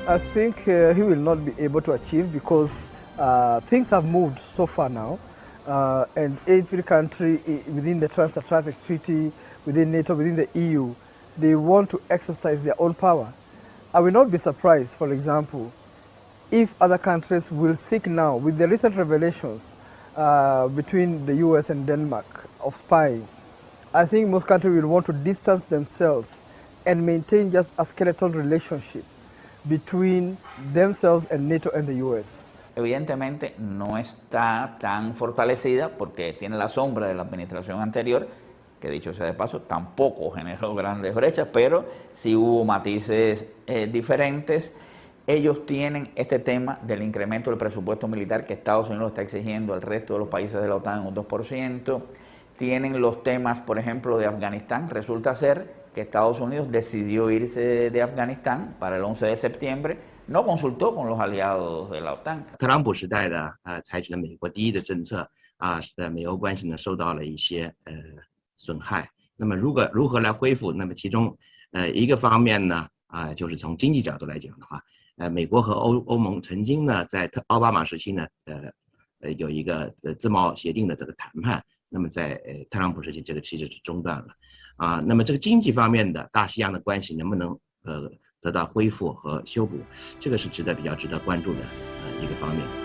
I think he will not be able to achieve because things have moved so far now, and every country within the transatlantic treaty, within NATO, within the EU, they want to exercise their own power. I will not be surprised, for example, if other countries will seek now, with the recent revelations between the US and Denmark of spying, I think most countries will want to distance themselves and maintain just a skeletal relationship between themselves and NATO and the US. Evidentemente no está tan fortalecida porque tiene la sombra de la administración anterior, que dicho sea de paso, tampoco generó grandes brechas, pero sí hubo matices diferentes. Ellos tienen este tema del incremento del presupuesto militar que Estados Unidos está exigiendo al resto de los países de la OTAN en un 2%. Tienen los temas, por ejemplo, de Afganistán. Resulta ser que Estados Unidos decidió irse de Afganistán para el 11 de septiembre, no consultó con los aliados de la OTAN. 特朗普时代的采取了美国第一的政策使美欧关系呢受到了一些损害。那么如何来恢复？那么其中一个方面呢就是从经济角度来讲的话，美国和欧盟曾经呢在奥巴马时期呢有一个自贸协定的这个谈判，那么在特朗普时期这个其实是中断了那么这个经济方面的大西洋的关系能不能得到恢复和修补，这个是比较值得关注的一个方面。